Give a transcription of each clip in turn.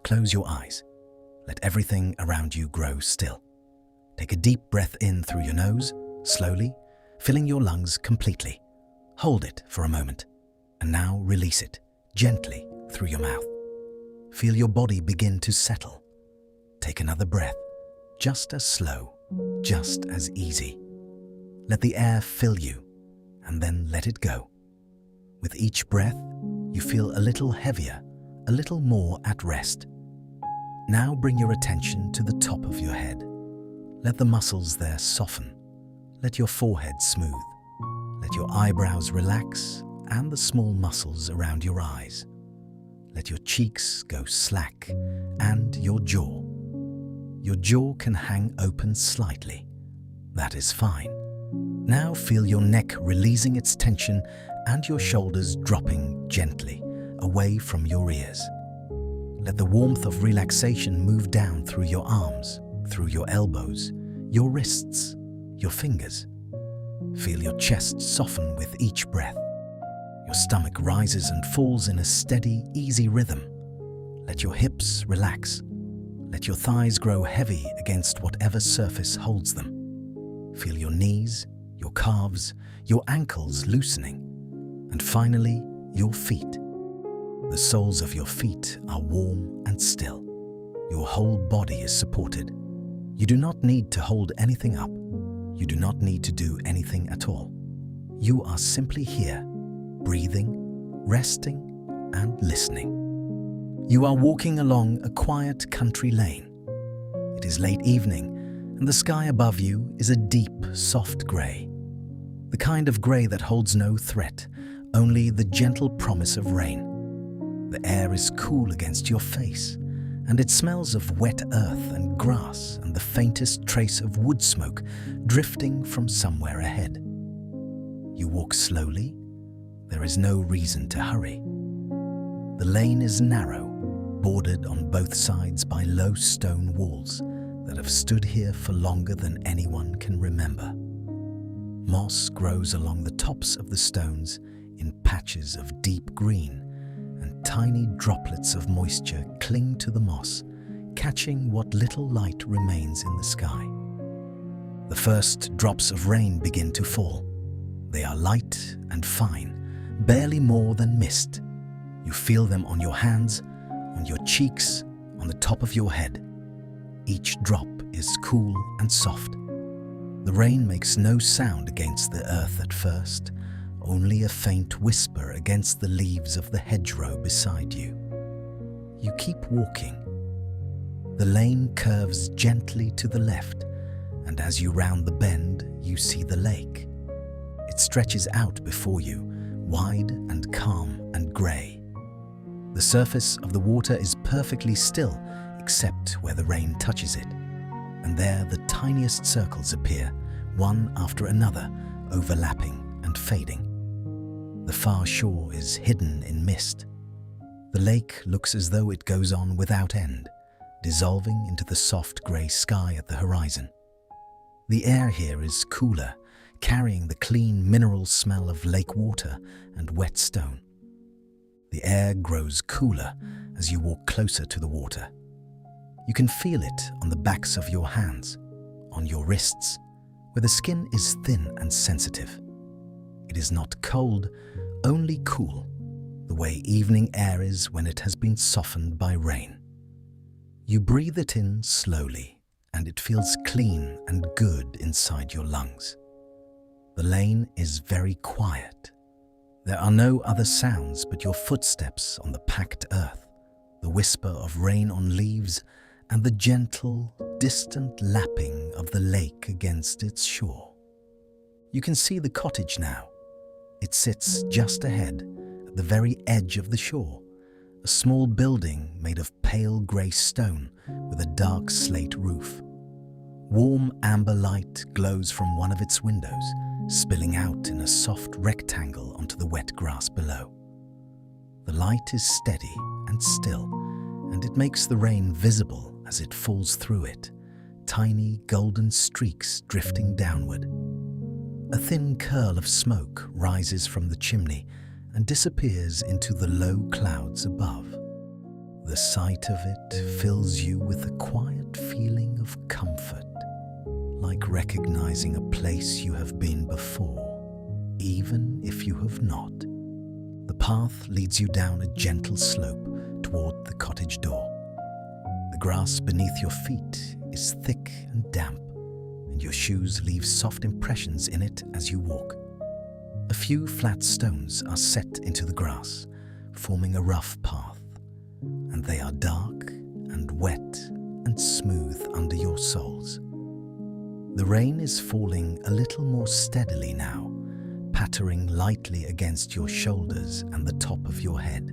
close your eyes. Let everything around you grow still. Take a deep breath in through your nose, slowly, filling your lungs completely. Hold it for a moment, and now release it gently through your mouth. Feel your body begin to settle. Take another breath, just as slow, just as easy. Let the air fill you, and then let it go. With each breath, you feel a little heavier, a little more at rest. Now bring your attention to the top of your head. Let the muscles there soften. Let your forehead smooth. Let your eyebrows relax and the small muscles around your eyes. Let your cheeks go slack and your jaw. Your jaw can hang open slightly. That is fine. Now feel your neck releasing its tension and your shoulders dropping gently away from your ears. Let the warmth of relaxation move down through your arms, through your elbows, your wrists, your fingers. Feel your chest soften with each breath. Your stomach rises and falls in a steady, easy rhythm. Let your hips relax. Let your thighs grow heavy against whatever surface holds them. Feel your knees, your calves, your ankles loosening. And finally, your feet. The soles of your feet are warm and still. Your whole body is supported. You do not need to hold anything up. You do not need to do anything at all. You are simply here, breathing, resting, and listening. You are walking along a quiet country lane. It is late evening, and the sky above you is a deep, soft grey. The kind of grey that holds no threat, only the gentle promise of rain. The air is cool against your face, and it smells of wet earth and grass and the faintest trace of wood smoke drifting from somewhere ahead. You walk slowly. There is no reason to hurry. The lane is narrow, bordered on both sides by low stone walls that have stood here for longer than anyone can remember. Moss grows along the tops of the stones in patches of deep green, and tiny droplets of moisture cling to the moss, catching what little light remains in the sky. The first drops of rain begin to fall. They are light and fine, barely more than mist. You feel them on your hands, on your cheeks, on the top of your head. Each drop is cool and soft. The rain makes no sound against the earth at first, only a faint whisper against the leaves of the hedgerow beside you. You keep walking. The lane curves gently to the left, and as you round the bend, you see the lake. It stretches out before you, wide and calm and grey. The surface of the water is perfectly still, except where the rain touches it, and there the tiniest circles appear, one after another, overlapping and fading. The far shore is hidden in mist. The lake looks as though it goes on without end, dissolving into the soft grey sky at the horizon. The air here is cooler, carrying the clean mineral smell of lake water and wet stone. The air grows cooler as you walk closer to the water. You can feel it on the backs of your hands, on your wrists, where the skin is thin and sensitive. It is not cold, only cool, the way evening air is when it has been softened by rain. You breathe it in slowly, and it feels clean and good inside your lungs. The lane is very quiet. There are no other sounds but your footsteps on the packed earth, the whisper of rain on leaves, and the gentle, distant lapping of the lake against its shore. You can see the cottage now. It sits just ahead, at the very edge of the shore, a small building made of pale grey stone with a dark slate roof. Warm amber light glows from one of its windows, spilling out in a soft rectangle onto the wet grass below. The light is steady and still, and it makes the rain visible as it falls through it, tiny golden streaks drifting downward. A thin curl of smoke rises from the chimney and disappears into the low clouds above. The sight of it fills you with a quiet feeling of comfort, like recognizing a place you have been before, even if you have not. The path leads you down a gentle slope toward the cottage door. The grass beneath your feet is thick and damp, and your shoes leave soft impressions in it as you walk. A few flat stones are set into the grass, forming a rough path, and they are dark and wet and smooth under your soles. The rain is falling a little more steadily now, pattering lightly against your shoulders and the top of your head.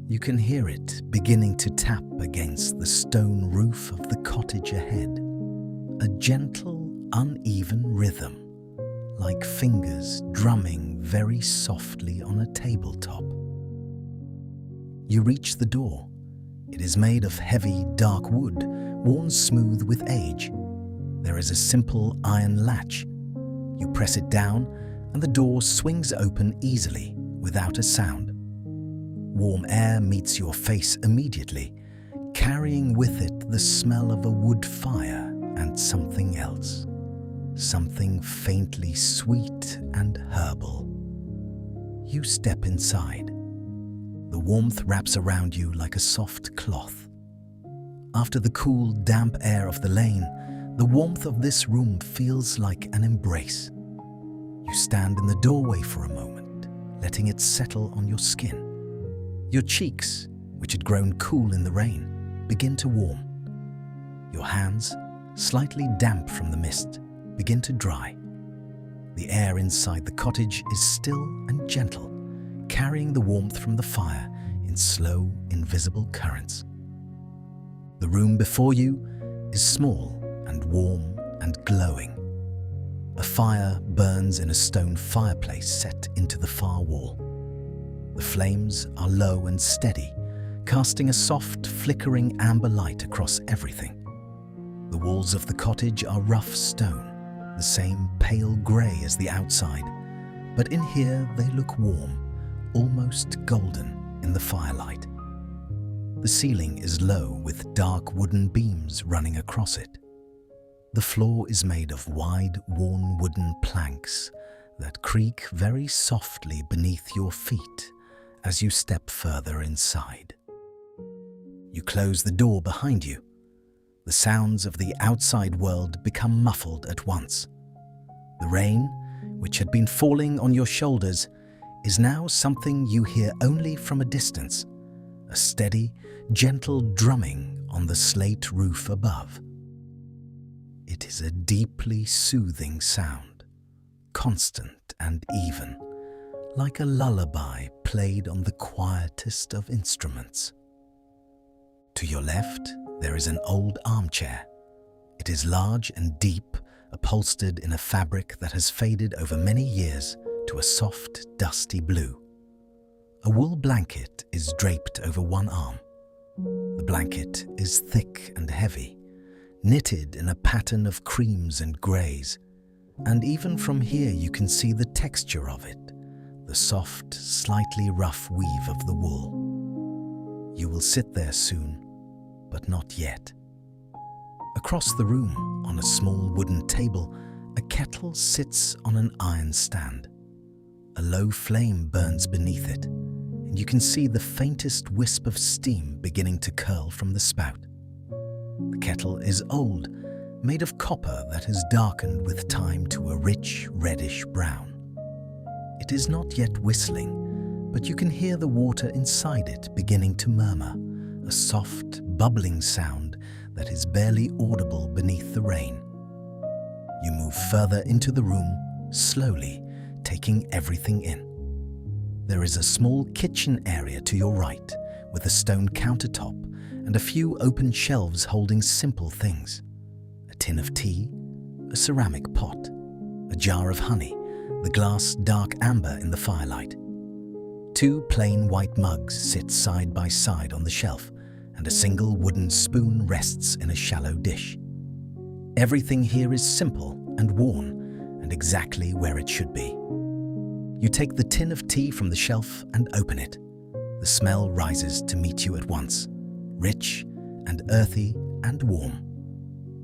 You can hear it beginning to tap against the stone roof of the cottage ahead, a gentle, uneven rhythm, like fingers drumming very softly on a tabletop. You reach the door. It is made of heavy, dark wood, worn smooth with age. There is a simple iron latch. You press it down, and the door swings open easily, without a sound. Warm air meets your face immediately, carrying with it the smell of a wood fire and something else. Something faintly sweet and herbal. You step inside. The warmth wraps around you like a soft cloth. After the cool, damp air of the lane, the warmth of this room feels like an embrace. You stand in the doorway for a moment, letting it settle on your skin. Your cheeks, which had grown cool in the rain, begin to warm. Your hands, slightly damp from the mist, begin to dry. The air inside the cottage is still and gentle, carrying the warmth from the fire in slow, invisible currents. The room before you is small and warm and glowing. A fire burns in a stone fireplace set into the far wall. The flames are low and steady, casting a soft, flickering amber light across everything. The walls of the cottage are rough stone, the same pale grey as the outside, but in here they look warm, almost golden in the firelight. The ceiling is low with dark wooden beams running across it. The floor is made of wide, worn wooden planks that creak very softly beneath your feet as you step further inside. You close the door behind you. The sounds of the outside world become muffled at once. The rain, which had been falling on your shoulders, is now something you hear only from a distance, a steady, gentle drumming on the slate roof above. It is a deeply soothing sound, constant and even, like a lullaby played on the quietest of instruments. To your left, there is an old armchair. It is large and deep, upholstered in a fabric that has faded over many years to a soft, dusty blue. A wool blanket is draped over one arm. The blanket is thick and heavy, knitted in a pattern of creams and greys, and even from here you can see the texture of it, the soft, slightly rough weave of the wool. You will sit there soon, but not yet. Across the room, on a small wooden table, a kettle sits on an iron stand. A low flame burns beneath it, and you can see the faintest wisp of steam beginning to curl from the spout. The kettle is old, made of copper that has darkened with time to a rich, reddish brown. It is not yet whistling, but you can hear the water inside it beginning to murmur, a soft, bubbling sound that is barely audible beneath the rain. You move further into the room, slowly, taking everything in. There is a small kitchen area to your right, with a stone countertop and a few open shelves holding simple things. A tin of tea, a ceramic pot, a jar of honey, the glass dark amber in the firelight. Two plain white mugs sit side by side on the shelf, and a single wooden spoon rests in a shallow dish. Everything here is simple and worn, and exactly where it should be. You take the tin of tea from the shelf and open it. The smell rises to meet you at once, rich and earthy and warm.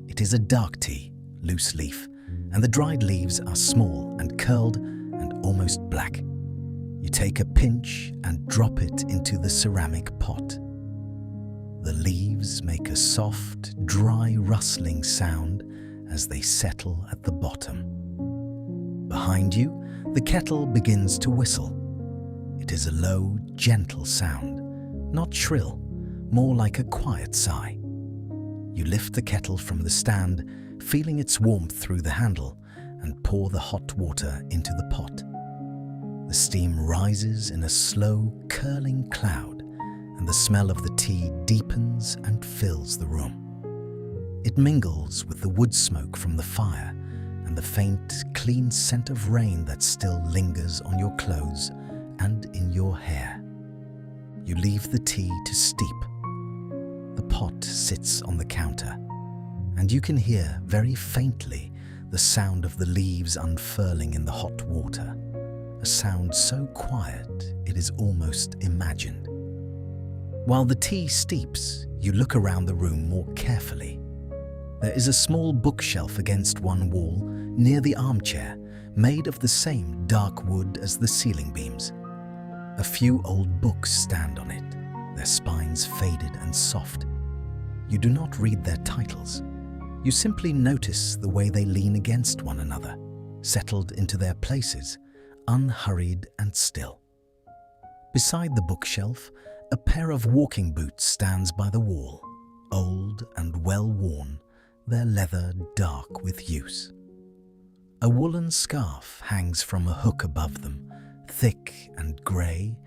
It is a dark tea, loose leaf, and the dried leaves are small and curled and almost black. You take a pinch and drop it into the ceramic pot. The leaves make a soft, dry rustling sound as they settle at the bottom. Behind you, the kettle begins to whistle. It is a low, gentle sound, not shrill, more like a quiet sigh. You lift the kettle from the stand, feeling its warmth through the handle, and pour the hot water into the pot. The steam rises in a slow, curling cloud, and the smell of the tea deepens and fills the room. It mingles with the wood smoke from the fire and the faint, clean scent of rain that still lingers on your clothes and in your hair. You leave the tea to steep. The pot sits on the counter, and you can hear very faintly the sound of the leaves unfurling in the hot water, a sound so quiet it is almost imagined. While the tea steeps, you look around the room more carefully. There is a small bookshelf against one wall near the armchair, made of the same dark wood as the ceiling beams. A few old books stand on it, their spines faded and soft. You do not read their titles. You simply notice the way they lean against one another, settled into their places, unhurried and still. Beside the bookshelf, a pair of walking boots stands by the wall, old and well-worn, their leather dark with use. A woolen scarf hangs from a hook above them, thick and grey,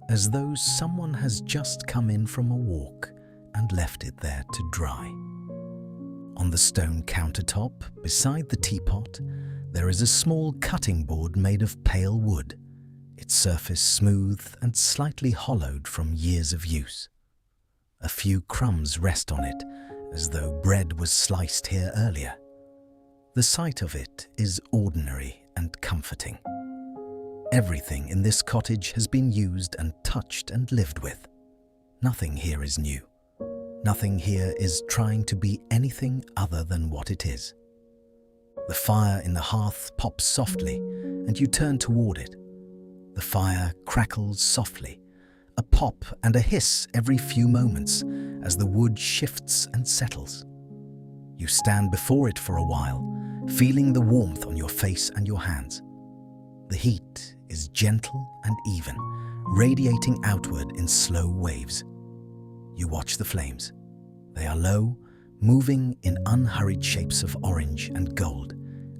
as though someone has just come in from a walk and left it there to dry. On the stone countertop, beside the teapot, there is a small cutting board made of pale wood, its surface smooth and slightly hollowed from years of use. A few crumbs rest on it, as though bread was sliced here earlier. The sight of it is ordinary and comforting. Everything in this cottage has been used and touched and lived with. Nothing here is new. Nothing here is trying to be anything other than what it is. The fire in the hearth pops softly, and you turn toward it. The fire crackles softly, a pop and a hiss every few moments as the wood shifts and settles. You stand before it for a while, feeling the warmth on your face and your hands. The heat is gentle and even, radiating outward in slow waves. You watch the flames. They are low, moving in unhurried shapes of orange and gold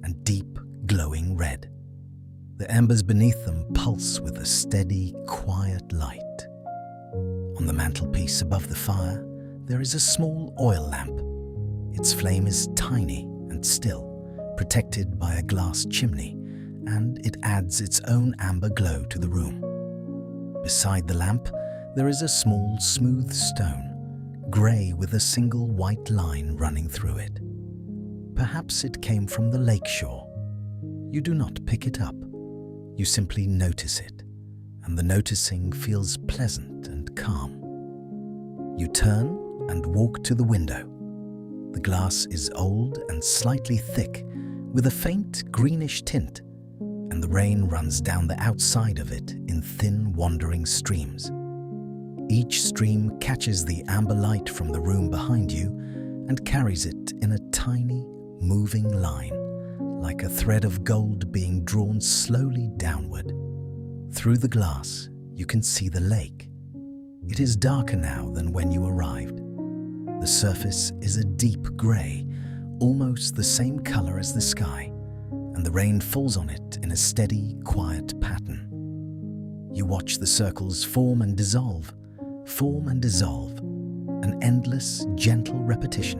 and deep, glowing red. The embers beneath them pulse with a steady, quiet light. On the mantelpiece above the fire, there is a small oil lamp. Its flame is tiny and still, protected by a glass chimney, and it adds its own amber glow to the room. Beside the lamp, there is a small, smooth stone, grey with a single white line running through it. Perhaps it came from the lake shore. You do not pick it up. You simply notice it, and the noticing feels pleasant and calm. You turn and walk to the window. The glass is old and slightly thick, with a faint greenish tint, and the rain runs down the outside of it in thin, wandering streams. Each stream catches the amber light from the room behind you and carries it in a tiny, moving line, like a thread of gold being drawn slowly downward. Through the glass, you can see the lake. It is darker now than when you arrived. The surface is a deep grey, almost the same colour as the sky, and the rain falls on it in a steady, quiet pattern. You watch the circles form and dissolve, an endless, gentle repetition.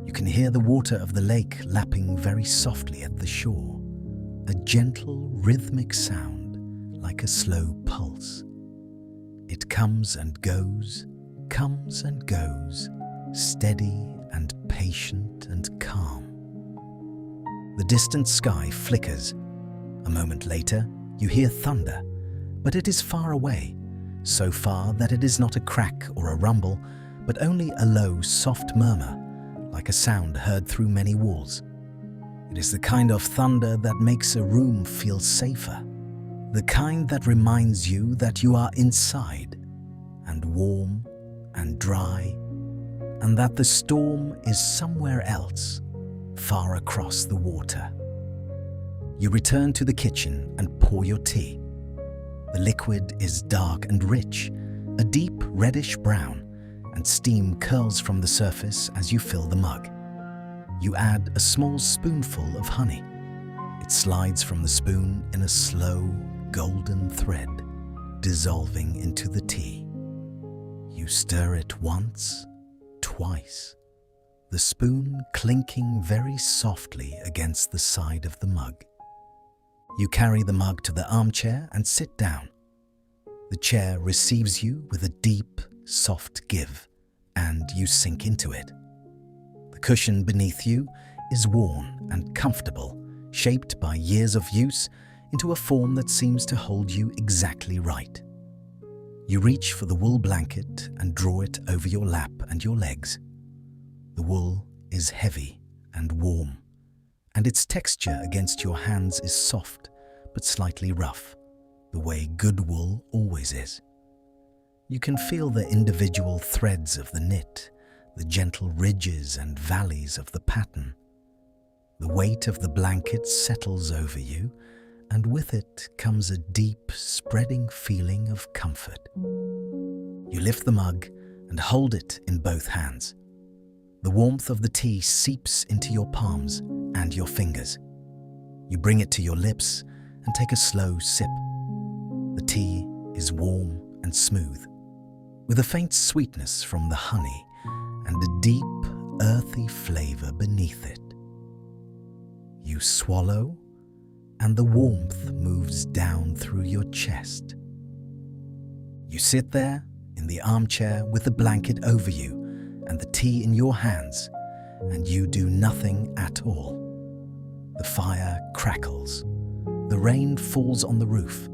You can hear the water of the lake lapping very softly at the shore, a gentle, rhythmic sound like a slow pulse. It comes and goes, steady and patient and calm. The distant sky flickers. A moment later, you hear thunder, but it is far away, so far that it is not a crack or a rumble, but only a low, soft murmur, like a sound heard through many walls. It is the kind of thunder that makes a room feel safer, the kind that reminds you that you are inside, and warm and dry, and that the storm is somewhere else, far across the water. You return to the kitchen and pour your tea. The liquid is dark and rich, a deep reddish brown, and steam curls from the surface as you fill the mug. You add a small spoonful of honey. It slides from the spoon in a slow, golden thread, dissolving into the tea. You stir it once, twice, the spoon clinking very softly against the side of the mug. You carry the mug to the armchair and sit down. The chair receives you with a deep, soft give, and you sink into it. The cushion beneath you is worn and comfortable, shaped by years of use into a form that seems to hold you exactly right. You reach for the wool blanket and draw it over your lap and your legs. The wool is heavy and warm, and its texture against your hands is soft but slightly rough, the way good wool always is. You can feel the individual threads of the knit, the gentle ridges and valleys of the pattern. The weight of the blanket settles over you, and with it comes a deep, spreading feeling of comfort. You lift the mug and hold it in both hands. The warmth of the tea seeps into your palms and your fingers. You bring it to your lips and take a slow sip. The tea is warm and smooth, with a faint sweetness from the honey and a deep, earthy flavor beneath it. You swallow, and the warmth moves down through your chest. You sit there in the armchair with the blanket over you and the tea in your hands, and you do nothing at all. The fire crackles. The rain falls on the roof.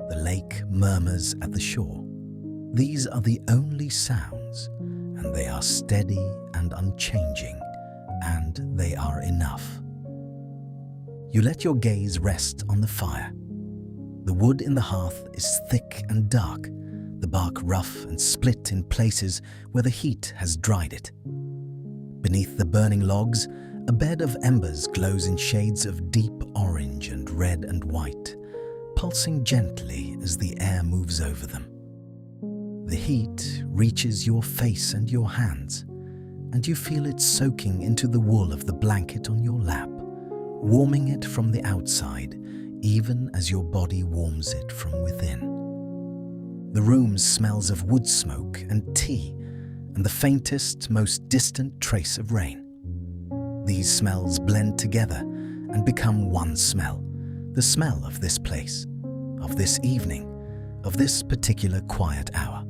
The lake murmurs at the shore. These are the only sounds, and they are steady and unchanging, and they are enough. You let your gaze rest on the fire. The wood in the hearth is thick and dark, the bark rough and split in places where the heat has dried it. Beneath the burning logs, a bed of embers glows in shades of deep orange and red and white, pulsing gently as the air moves over them. The heat reaches your face and your hands, and you feel it soaking into the wool of the blanket on your lap, warming it from the outside, even as your body warms it from within. The room smells of wood smoke and tea, and the faintest, most distant trace of rain. These smells blend together and become one smell, the smell of this place, of this evening, of this particular quiet hour.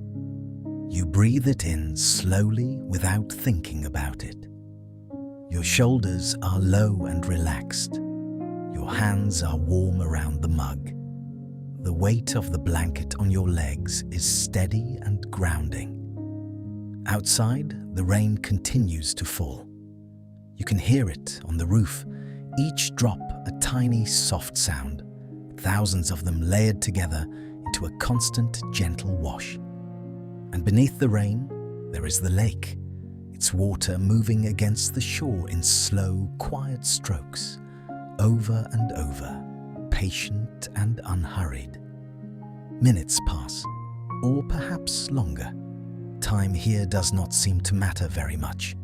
You breathe it in slowly without thinking about it. Your shoulders are low and relaxed. Your hands are warm around the mug. The weight of the blanket on your legs is steady and grounding. Outside, the rain continues to fall. You can hear it on the roof, each drop a tiny, soft sound, thousands of them layered together into a constant, gentle wash. And beneath the rain, there is the lake, its water moving against the shore in slow, quiet strokes, over and over, patient and unhurried. Minutes pass, or perhaps longer. Time here does not seem to matter very much.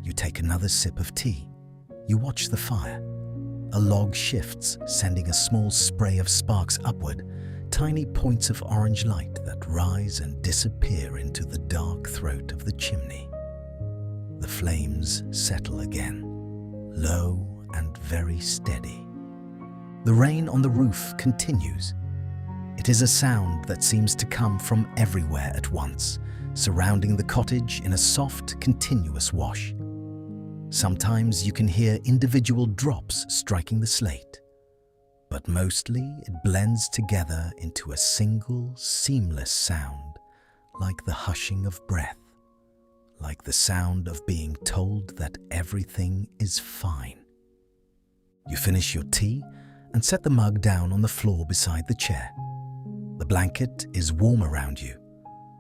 You take another sip of tea. You watch the fire. A log shifts, sending a small spray of sparks upward, tiny points of orange light that rise and disappear into the dark throat of the chimney. The flames settle again, low and very steady. The rain on the roof continues. It is a sound that seems to come from everywhere at once, surrounding the cottage in a soft, continuous wash. Sometimes you can hear individual drops striking the slate. but mostly it blends together into a single, seamless sound, like the hushing of breath, like the sound of being told that everything is fine. You finish your tea and set the mug down on the floor beside the chair. The blanket is warm around you.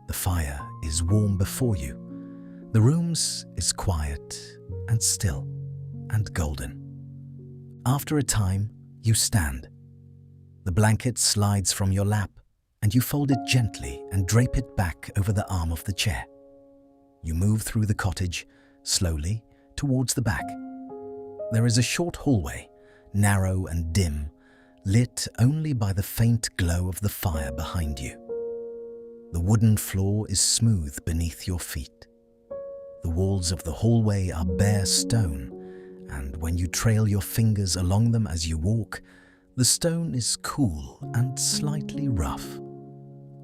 The fire is warm before you. The room is quiet and still and golden. After a time, you stand. The blanket slides from your lap, and you fold it gently and drape it back over the arm of the chair. You move through the cottage, slowly, towards the back. There is a short hallway, narrow and dim, lit only by the faint glow of the fire behind you. The wooden floor is smooth beneath your feet. The walls of the hallway are bare stone, and when you trail your fingers along them as you walk, the stone is cool and slightly rough,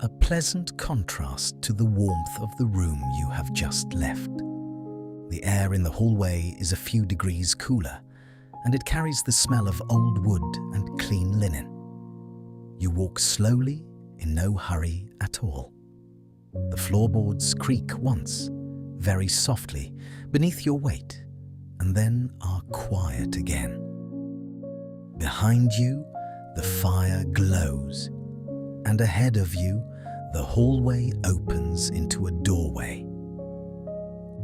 a pleasant contrast to the warmth of the room you have just left. The air in the hallway is a few degrees cooler, and it carries the smell of old wood and clean linen. You walk slowly, in no hurry at all. The floorboards creak once, very softly, beneath your weight, and then are quiet again. Behind you, the fire glows, and ahead of you, the hallway opens into a doorway.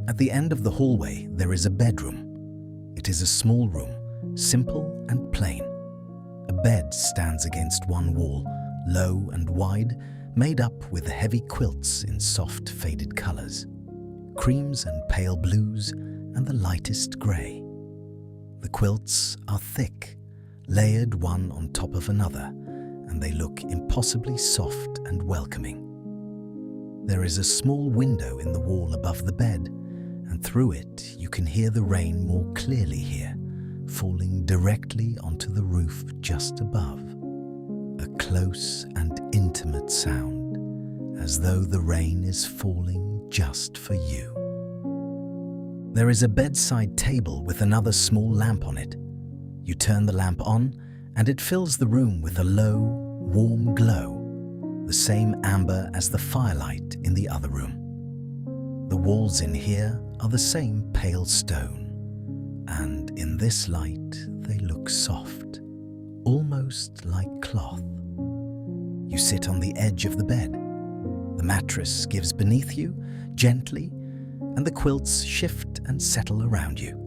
At the end of the hallway, there is a bedroom. It is a small room, simple and plain. A bed stands against one wall, low and wide, made up with heavy quilts in soft faded colors, creams and pale blues, and the lightest grey. The quilts are thick, layered one on top of another, and they look impossibly soft and welcoming. There is a small window in the wall above the bed, and through it you can hear the rain more clearly here, falling directly onto the roof just above. A close and intimate sound, as though the rain is falling just for you. There is a bedside table with another small lamp on it. You turn the lamp on, and it fills the room with a low, warm glow, the same amber as the firelight in the other room. The walls in here are the same pale stone, and in this light they look soft, almost like cloth. You sit on the edge of the bed. The mattress gives beneath you, gently, and the quilts shift and settle around you.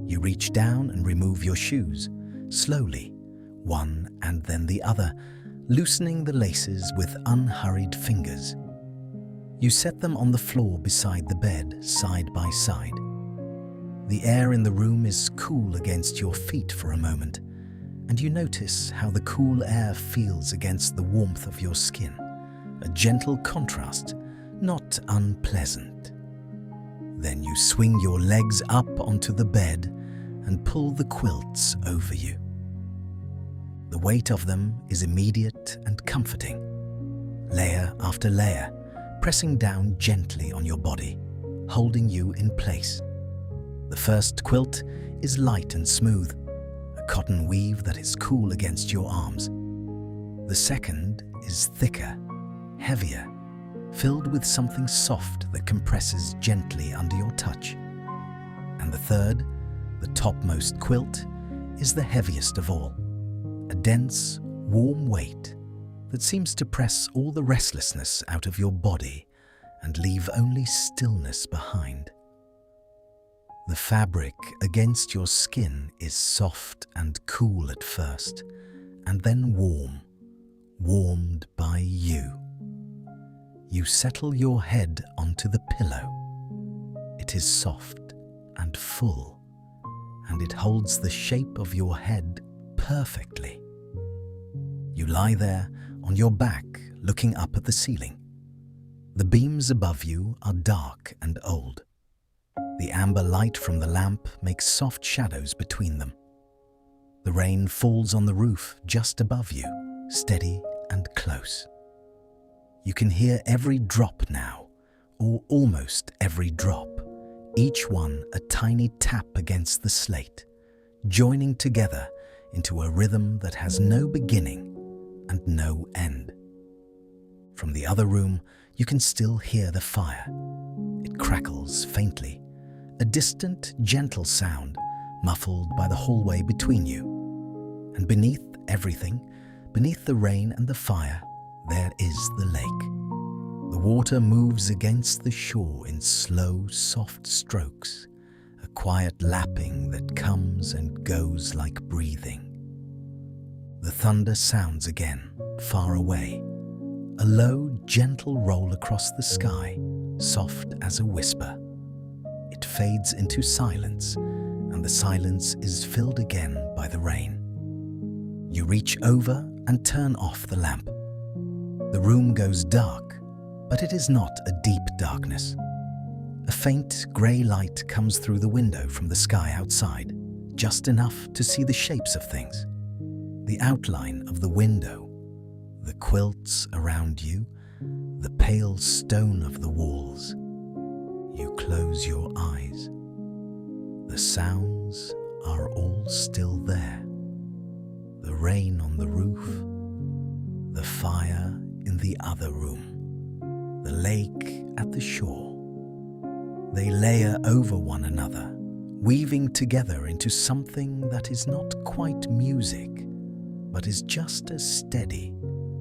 You reach down and remove your shoes, slowly, one and then the other, loosening the laces with unhurried fingers. You set them on the floor beside the bed, side by side. The air in the room is cool against your feet for a moment, and you notice how the cool air feels against the warmth of your skin, a gentle contrast, not unpleasant. Then you swing your legs up onto the bed and pull the quilts over you. The weight of them is immediate and comforting, layer after layer, pressing down gently on your body, holding you in place. The first quilt is light and smooth, a cotton weave that is cool against your arms. The second is thicker, heavier, filled with something soft that compresses gently under your touch. And the third, the topmost quilt, is the heaviest of all, a dense, warm weight that seems to press all the restlessness out of your body and leave only stillness behind. The fabric against your skin is soft and cool at first, and then warm, warmed by you. You settle your head onto the pillow. It is soft and full, and it holds the shape of your head perfectly. You lie there on your back, looking up at the ceiling. The beams above you are dark and old. The amber light from the lamp makes soft shadows between them. The rain falls on the roof just above you, steady and close. You can hear every drop now, or almost every drop, each one a tiny tap against the slate, joining together into a rhythm that has no beginning and no end. From the other room, you can still hear the fire. It crackles faintly, a distant, gentle sound muffled by the hallway between you. And beneath everything, beneath the rain and the fire, there is the lake. The water moves against the shore in slow, soft strokes, a quiet lapping that comes and goes like breathing. The thunder sounds again, far away, a low, gentle roll across the sky, soft as a whisper. It fades into silence, and the silence is filled again by the rain. You reach over and turn off the lamp. The room goes dark, but it is not a deep darkness. A faint grey light comes through the window from the sky outside, just enough to see the shapes of things. The outline of the window, the quilts around you, the pale stone of the walls. You close your eyes. The sounds are all still there. The rain on the roof, the fire in the other room, the lake at the shore. They layer over one another, weaving together into something that is not quite music, but is just as steady,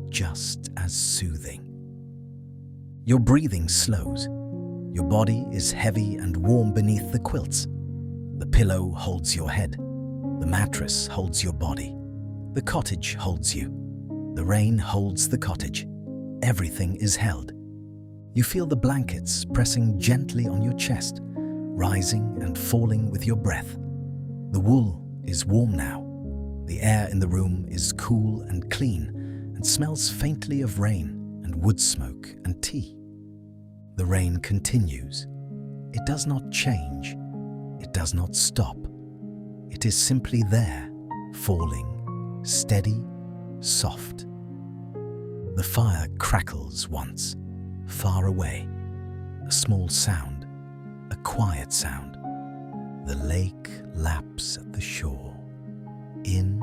just as soothing. Your breathing slows. Your body is heavy and warm beneath the quilts. The pillow holds your head. The mattress holds your body. The cottage holds you. The rain holds the cottage. Everything is held. You feel the blankets pressing gently on your chest, rising and falling with your breath. The wool is warm now. The air in the room is cool and clean and smells faintly of rain and wood smoke and tea. The rain continues. It does not change. It does not stop. It is simply there, falling, steady, soft. The fire crackles once, far away. A small sound, a quiet sound. The lake laps at the shore, in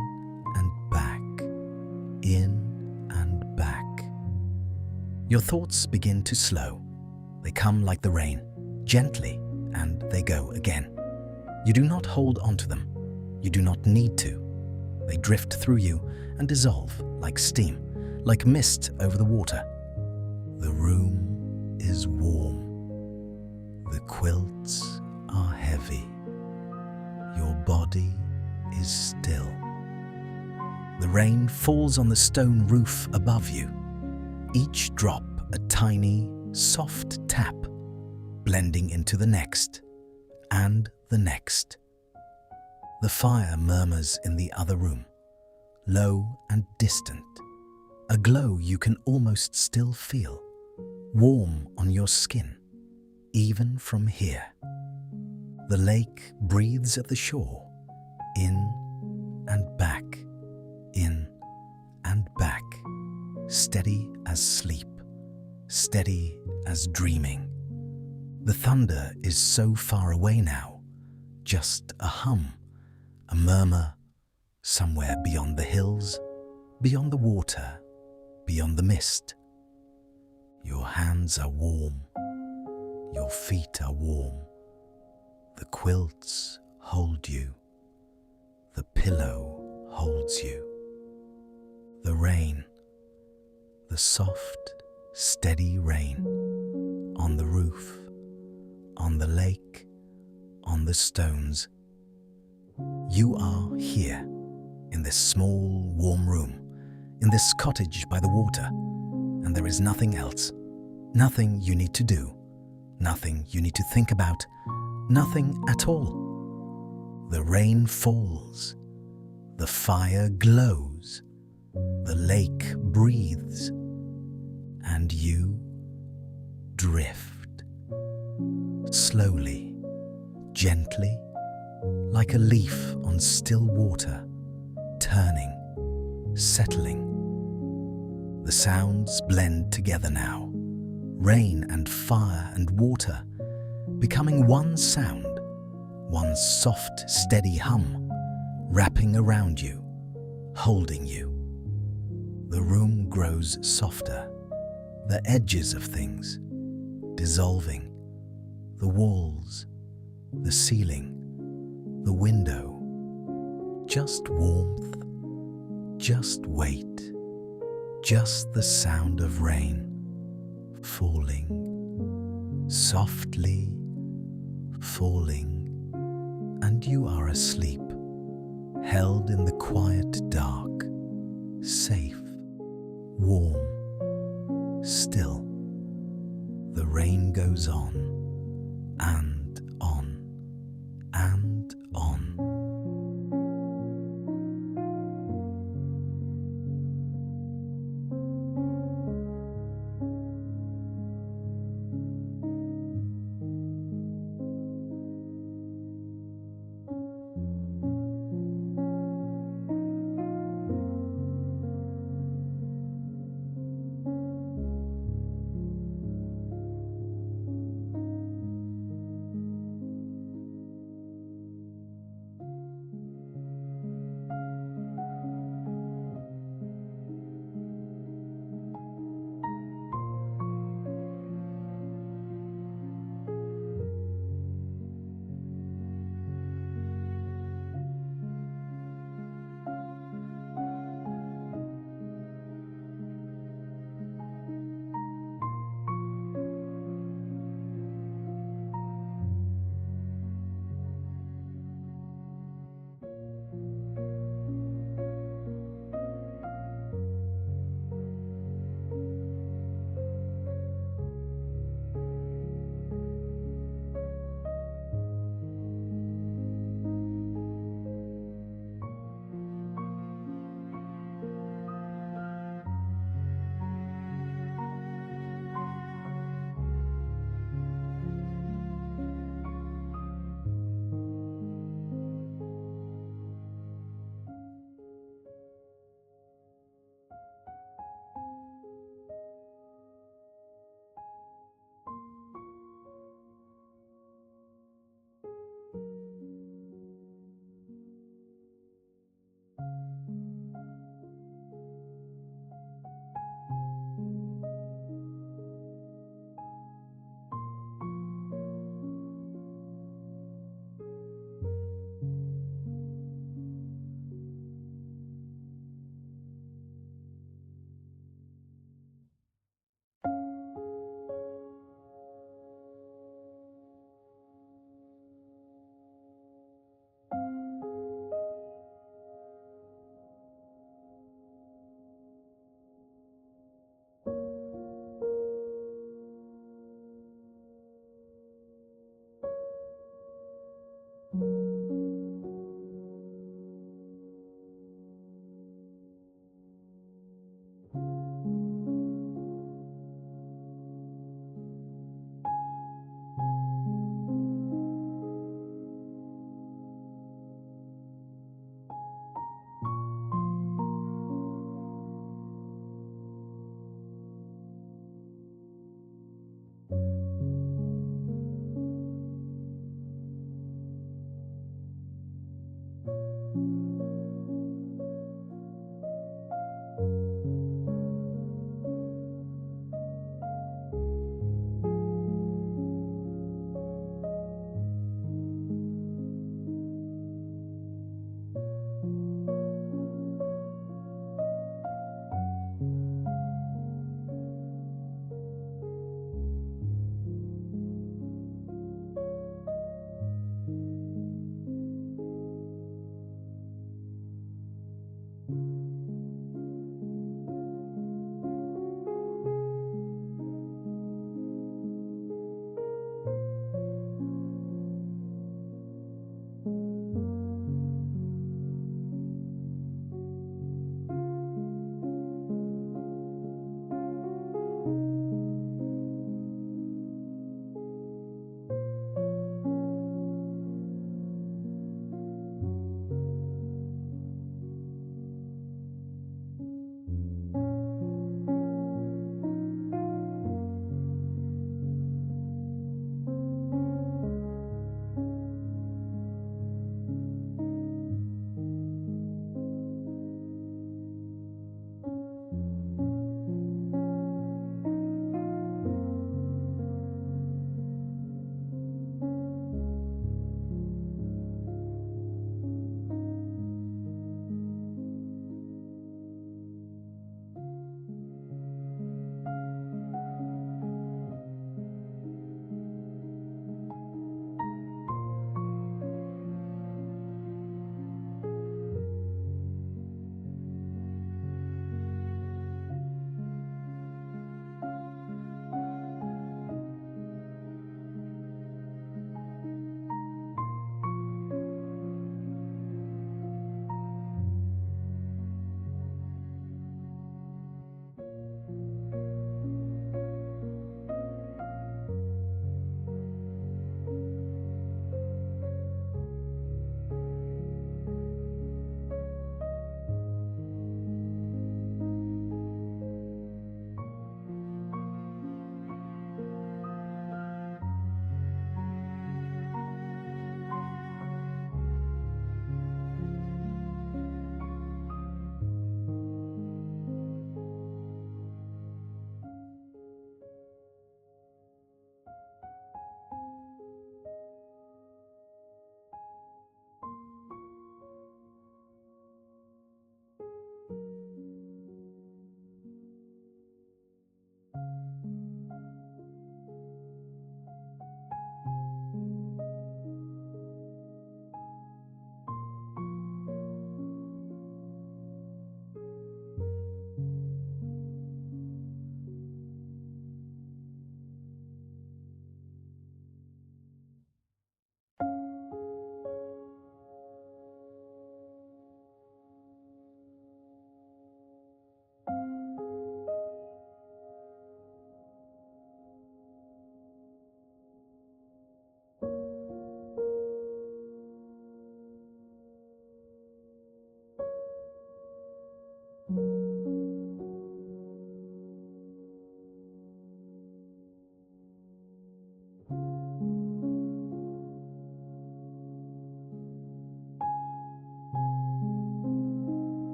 and back, in and back. Your thoughts begin to slow. They come like the rain, gently, and they go again. You do not hold onto them. You do not need to. They drift through you and dissolve like steam, like mist over the water. The room is warm. The quilts are heavy. Your body is still. The rain falls on the stone roof above you. Each drop a tiny, soft tap, blending into the next and the next. The fire murmurs in the other room, low and distant, a glow you can almost still feel, warm on your skin, even from here. The lake breathes at the shore, in and back, in and back, steady as sleep, steady as dreaming. The thunder is so far away now, just a hum, a murmur, somewhere beyond the hills, beyond the water, beyond the mist. Your hands are warm, your feet are warm. The quilts hold you, the pillow holds you. The rain, the soft, steady rain, on the roof, on the lake, on the stones. You are here, in this small, warm room, in this cottage by the water, and there is nothing else, nothing you need to do, nothing you need to think about, nothing at all. The rain falls, the fire glows, the lake breathes, and you drift, slowly, gently, like a leaf on still water, turning, settling. The sounds blend together now, rain and fire and water, becoming one sound, one soft, steady hum, wrapping around you, holding you. The room grows softer, the edges of things dissolving, the walls, the ceiling, the window. Just warmth, just weight, just the sound of rain falling, softly falling, and you are asleep, held in the quiet dark, safe, warm, still. The rain goes on, and